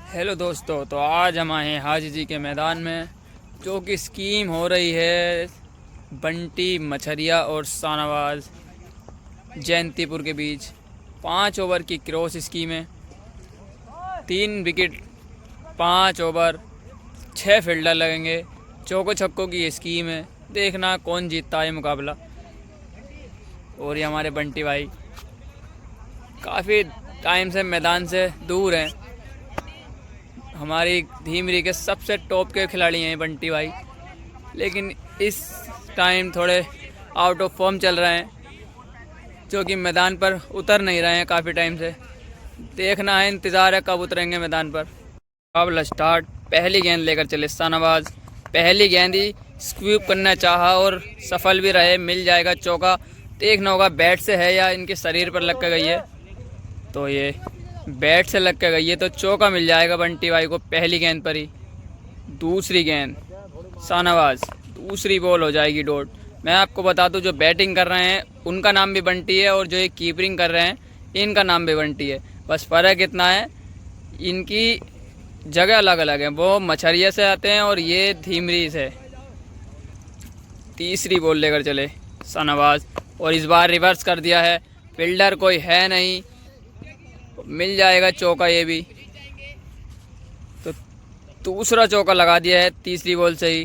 Hello दोस्तों, तो आज हम आए हैं हाजी जी के मैदान में, जो कि स्कीम हो रही है बंटी मछरिया और शाहनवाज जयंतीपुर के बीच। 5 ओवर की क्रॉस स्कीम है। 3 विकेट, 5 ओवर, 6 फील्डर लगेंगे। चौको छक्कों की ये स्कीम है। देखना कौन जीतता है मुकाबला। और ये हमारे बंटी भाई काफ़ी टाइम से मैदान से दूर हैं। हमारी धीमरी के सबसे टॉप के खिलाड़ी हैं बंटी भाई, लेकिन इस टाइम थोड़े आउट ऑफ फॉर्म चल रहे हैं, जो कि मैदान पर उतर नहीं रहे हैं काफ़ी टाइम से। देखना है, इंतज़ार है कब उतरेंगे मैदान पर। मुकाबला स्टार्ट। पहली गेंद लेकर चले शाहनवाज। पहली गेंद ही स्क्वीप करना चाहा और सफल भी रहे, मिल जाएगा चौका। देखना होगा बैट से है या इनके शरीर पर लग कर गई है। तो ये बैट से लग के गई है, तो चौका मिल जाएगा बंटी भाई को पहली गेंद पर ही। दूसरी गेंद शाहनवाज, दूसरी बॉल हो जाएगी डॉट। मैं आपको बता दूं, जो बैटिंग कर रहे हैं उनका नाम भी बंटी है, और जो ये कीपरिंग कर रहे हैं इनका नाम भी बंटी है। बस फ़र्क इतना है, इनकी जगह अलग अलग है। वो मछरिया से आते हैं और ये धीमरी से। तीसरी बॉल लेकर चले शाहनवाज, और इस बार रिवर्स कर दिया है। फील्डर कोई है नहीं, मिल जाएगा चौका ये भी। तो दूसरा चौका लगा दिया है तीसरी बॉल से ही।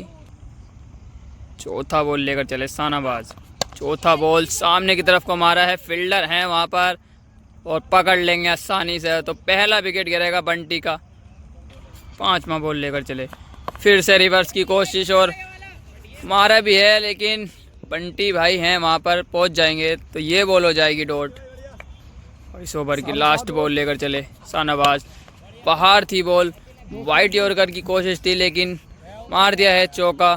चौथा बॉल लेकर चले शाहनवाज। चौथा बॉल सामने की तरफ को मारा है, फील्डर हैं वहाँ पर और पकड़ लेंगे आसानी से। तो पहला विकेट गिरेगा बंटी का। पांचवा बॉल लेकर चले, फिर से रिवर्स की कोशिश, और मारा भी है, लेकिन बंटी भाई हैं वहाँ पर, पहुँच जाएंगे। तो ये बॉल हो जाएगी डॉट। इस ओवर की लास्ट बॉल लेकर चले शाहनवाज। बाहर थी बॉल, वाइड यॉर्कर की कोशिश थी, लेकिन मार दिया है चौका।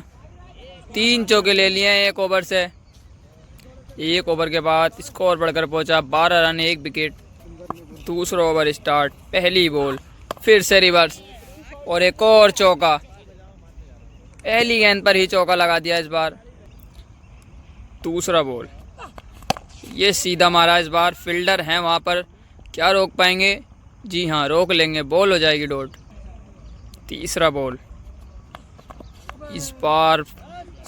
3 चौके ले लिए हैं 1 ओवर से। 1 ओवर के बाद स्कोर बढ़कर पहुंचा 12 रन 1 विकेट। दूसरा ओवर स्टार्ट। पहली बॉल, फिर से रिवर्स और एक और चौका। पहली गेंद पर ही चौका लगा दिया इस बार। दूसरा बॉल, ये सीधा मारा इस बार। फील्डर हैं वहाँ पर, क्या रोक पाएंगे? जी हाँ, रोक लेंगे, बॉल हो जाएगी डॉट। तीसरा बॉल, इस बार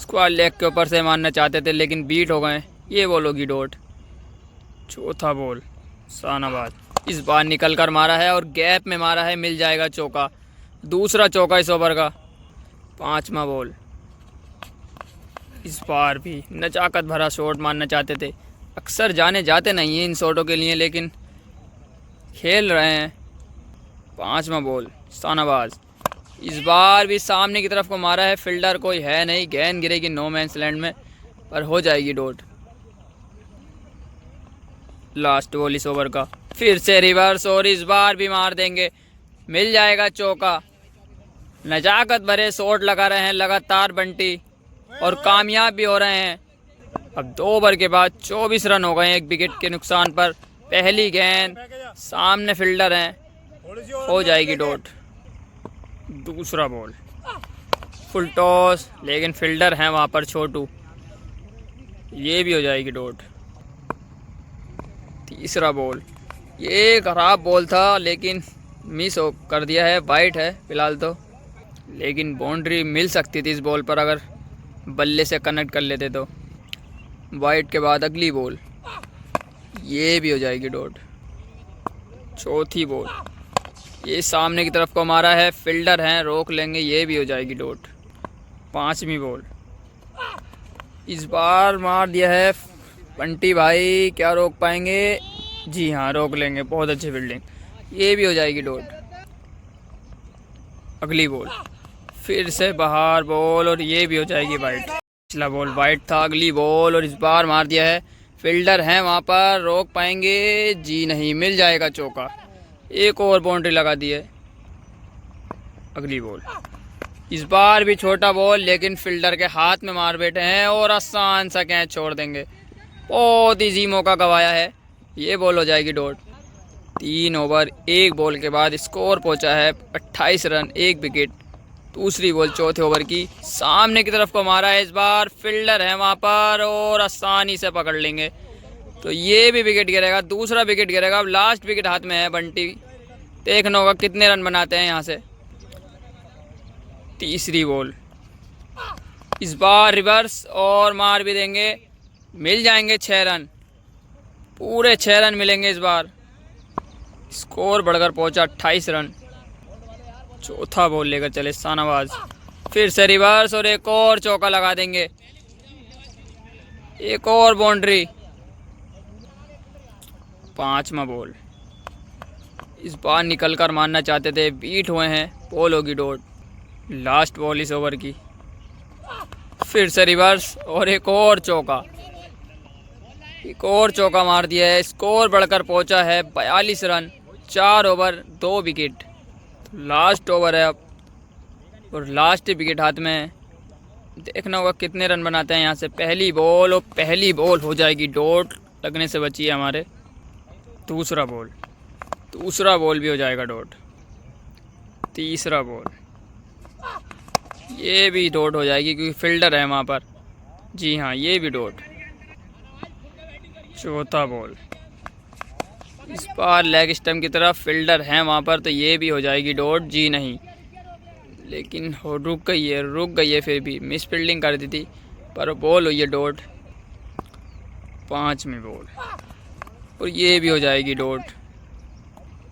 स्क्वायर लेग के ऊपर से मारना चाहते थे, लेकिन बीट हो गए, ये बॉल होगी डॉट। चौथा बॉल शाहनवाज, इस बार निकल कर मारा है और गैप में मारा है, मिल जाएगा चौका। दूसरा चौका इस ओवर का। पांचवा बॉल, इस बार भी नजाकत भरा शॉट मारना चाहते थे। अक्सर जाने जाते नहीं हैं इन शॉटों के लिए, लेकिन खेल रहे हैं। पांचवा बॉल शाहनवाज, इस बार भी सामने की तरफ को मारा है, फील्डर कोई है नहीं, गेंद गिरेगी नो मैंस लैंड में, पर हो जाएगी डॉट। लास्ट बॉल इस ओवर का, फिर से रिवर्स, और इस बार भी मार देंगे, मिल जाएगा चौका। नजाकत भरे शॉट लगा रहे हैं लगातार बंटी, और कामयाब भी हो रहे हैं। अब 2 ओवर के बाद 24 रन हो गए 1 विकेट के नुकसान पर। पहली गेंद, सामने फील्डर हैं, हो जाएगी डॉट। दूसरा बॉल, फुल टॉस, लेकिन फील्डर हैं वहाँ पर छोटू, ये भी हो जाएगी डॉट। तीसरा बॉल, ये खराब बॉल था, लेकिन मिस हो कर दिया है, वाइड है फिलहाल तो, लेकिन बाउंड्री मिल सकती थी इस बॉल पर अगर बल्ले से कनेक्ट कर लेते तो। वाइड के बाद अगली बॉल, ये भी हो जाएगी डॉट। चौथी बॉल, ये सामने की तरफ को मारा है, फील्डर हैं, रोक लेंगे, ये भी हो जाएगी डॉट। पांचवी बॉल, इस बार मार दिया है बंटी भाई, क्या रोक पाएंगे? जी हाँ, रोक लेंगे, बहुत अच्छी फील्डिंग, ये भी हो जाएगी डॉट। अगली बॉल, फिर से बाहर बॉल, और ये भी हो जाएगी वाइड। पिछला बॉल वाइड था, अगली बॉल, और इस बार मार दिया है, फील्डर हैं वहाँ पर, रोक पाएंगे? जी नहीं, मिल जाएगा चौका। एक और बाउंड्री लगा दी है। अगली बॉल, इस बार भी छोटा बॉल, लेकिन फील्डर के हाथ में मार बैठे हैं और आसान सा कैच छोड़ देंगे। बहुत इजी मौका गंवाया है, ये बॉल हो जाएगी डॉट। 3 ओवर 1 बॉल के बाद स्कोर पहुंचा है 28 रन 1 विकेट। दूसरी बॉल चौथे ओवर की, सामने की तरफ को मारा है, इस बार फील्डर है वहाँ पर और आसानी से पकड़ लेंगे, तो ये भी विकेट गिरेगा। दूसरा विकेट गिरेगा। अब लास्ट विकेट हाथ में है बंटी देखना होगा कितने रन बनाते हैं यहाँ से। तीसरी बॉल, इस बार रिवर्स और मार भी देंगे, मिल जाएंगे 6 रन, पूरे 6 रन मिलेंगे इस बार। स्कोर बढ़कर पहुंचा 28 रन। चौथा बॉल लेकर चले शाहनवाज, फिर से रिवर्स और एक और चौका लगा देंगे, एक और बाउंड्री। पांचवा बॉल, इस बार निकल कर मारना चाहते थे, बीट हुए हैं, बॉल होगी डॉट। लास्ट बॉल इस ओवर की, फिर से रिवर्स और एक और चौका, एक और चौका मार दिया है। स्कोर बढ़कर पहुंचा है 42 रन, 4 ओवर 2 विकेट। तो लास्ट ओवर है अब और लास्ट विकेट हाथ में है। देखना होगा कितने रन बनाते हैं यहाँ से। पहली बॉल और पहली बॉल हो जाएगी डॉट, लगने से बची है हमारे। दूसरा बॉल भी हो जाएगा डॉट। तीसरा बॉल, ये भी डॉट हो जाएगी क्योंकि फील्डर है वहाँ पर। जी हाँ, ये भी डॉट। चौथा बॉल, इस बार लेग स्टंप की तरफ फील्डर है वहाँ पर, तो ये भी हो जाएगी डॉट। जी नहीं, लेकिन रुक गई है, फिर भी मिस फील्डिंग कर दी थी, पर बॉल हुई है डॉट। पांचवी बॉल और ये भी हो जाएगी डॉट।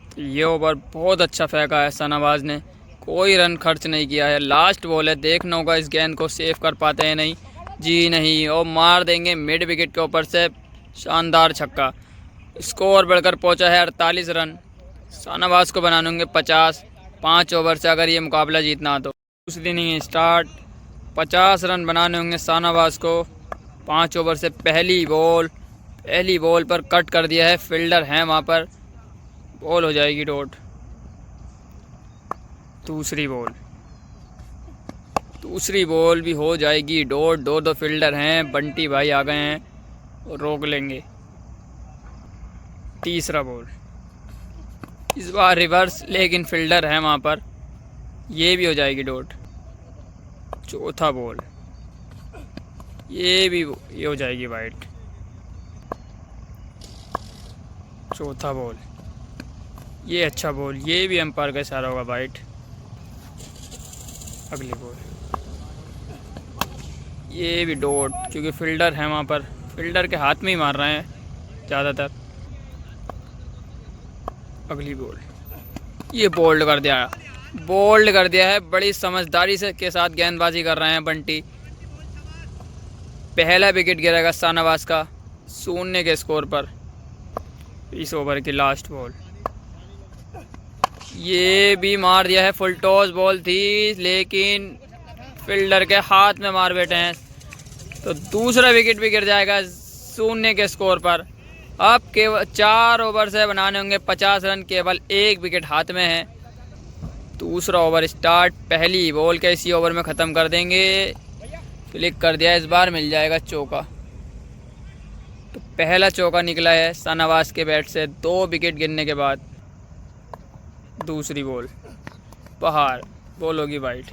तो ये ओवर बहुत अच्छा फेंका है शाहनवाज ने, कोई रन खर्च नहीं किया है। लास्ट बॉल है, देखना होगा इस गेंद को सेव कर पाते हैं नहीं। जी नहीं, और मार देंगे मिड विकेट के ऊपर से, शानदार छक्का। स्कोर बढ़कर पहुंचा है 48 रन। शाहनवाज को बनाने होंगे 50, 5 ओवर से अगर ये मुकाबला जीतना हो तो। दूसरी इनिंग स्टार्ट, 50 रन बनाने होंगे शाहनवाज को 5 ओवर से। पहली बॉल पर कट कर दिया है, फील्डर हैं वहाँ पर, बॉल हो जाएगी डॉट। दूसरी बॉल भी हो जाएगी डॉट। दो फील्डर हैं, बंटी भाई आ गए हैं और रोक लेंगे। तीसरा बॉल, इस बार रिवर्स, लेकिन फील्डर है वहाँ पर, ये भी हो जाएगी डॉट। चौथा बॉल, ये हो जाएगी वाइड। चौथा बॉल, ये अच्छा बॉल, ये भी एम्पायर का इशारा होगा वाइड। अगली बॉल, ये भी डॉट, क्योंकि फील्डर है वहाँ पर, फील्डर के हाथ में ही मार रहे हैं ज़्यादातर। अगली बॉल, ये बोल्ड कर दिया है, बड़ी समझदारी से के साथ गेंदबाजी कर रहे हैं बंटी। पहला विकेट गिरेगा शाहनवाज का 0 के स्कोर पर। इस ओवर की लास्ट बॉल, ये भी मार दिया है, फुल टॉस बॉल थी लेकिन फील्डर के हाथ में मार बैठे हैं, तो दूसरा विकेट भी गिर जाएगा 0 के स्कोर पर। अब केवल 4 ओवर से बनाने होंगे 50 रन, केवल 1 विकेट हाथ में है। दूसरा ओवर स्टार्ट, पहली बॉल के इसी ओवर में ख़त्म कर देंगे। क्लिक कर दिया, इस बार मिल जाएगा चौका। तो पहला चौका निकला है शाहनवाज के बैट से 2 विकेट गिरने के बाद। दूसरी बॉल बाहर, बॉल होगी वाइड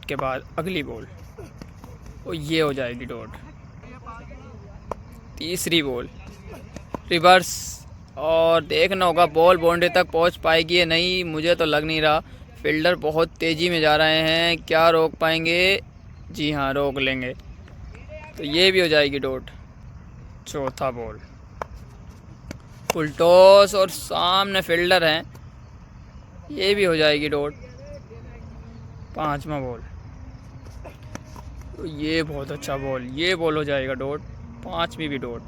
के बाद अगली बॉल और ये हो जाएगी डॉट। तीसरी बॉल रिवर्स, और देखना होगा बॉल बाउंड्री तक पहुंच पाएगी या नहीं, मुझे तो लग नहीं रहा। फील्डर बहुत तेज़ी में जा रहे हैं, क्या रोक पाएंगे? जी हाँ, रोक लेंगे, तो ये भी हो जाएगी डॉट। चौथा बॉल, फुल टॉस और सामने फील्डर हैं, ये भी हो जाएगी डॉट। पांचवा बॉल, तो ये बहुत अच्छा बॉल, ये बॉल हो जाएगा डॉट। पांचवी भी डॉट।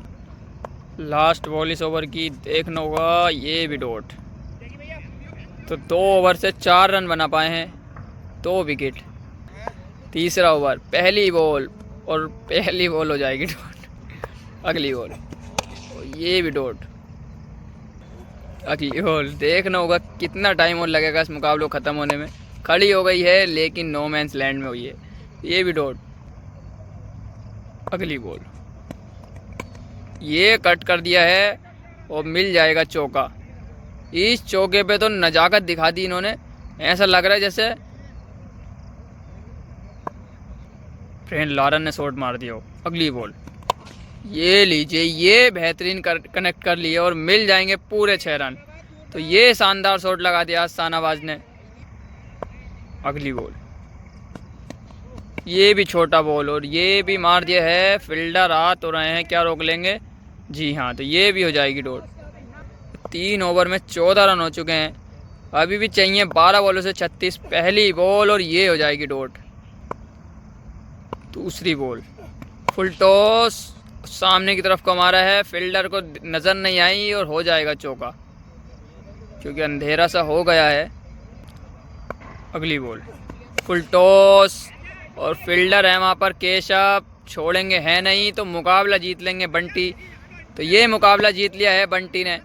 लास्ट बॉल इस ओवर की, देखना होगा, ये भी डॉट। तो 2 ओवर से 4 रन बना पाए हैं, 2 विकेट। तीसरा ओवर, पहली बॉल हो जाएगी डॉट। अगली बॉल, ये भी डॉट। अगली बॉल, देखना होगा कितना टाइम और लगेगा इस मुकाबले को ख़त्म होने में। खड़ी हो गई है लेकिन नो मैंस लैंड में हुई है, ये भी डॉट। अगली बॉल, ये कट कर दिया है और मिल जाएगा चौका। इस चौके पे तो नजाकत दिखा दी इन्होंने, ऐसा लग रहा है जैसे फ्रेंड लारन ने शॉट मार दिया हो। अगली बॉल, ये लीजिए, ये बेहतरीन कनेक्ट कर लिए और मिल जाएंगे पूरे 6 रन। तो ये शानदार शॉट लगा दिया शाहनवाज ने। अगली बॉल, ये भी छोटा बॉल और ये भी मार दिया है। फील्डर आ तो रहे हैं, क्या रोक लेंगे? जी हाँ, तो ये भी हो जाएगी डॉट। 3 ओवर में 14 रन हो चुके हैं, अभी भी चाहिए 12 बॉलों से 36। पहली बॉल और ये हो जाएगी डॉट। दूसरी बॉल, फुल टॉस, सामने की तरफ को मारा है, फील्डर को नज़र नहीं आई और हो जाएगा चौका, क्योंकि अंधेरा सा हो गया है। अगली बॉल, फुल टॉस और फील्डर है वहाँ पर केशव, छोड़ेंगे है नहीं, तो मुकाबला जीत लेंगे बंटी। तो ये मुकाबला जीत लिया है बंटी ने।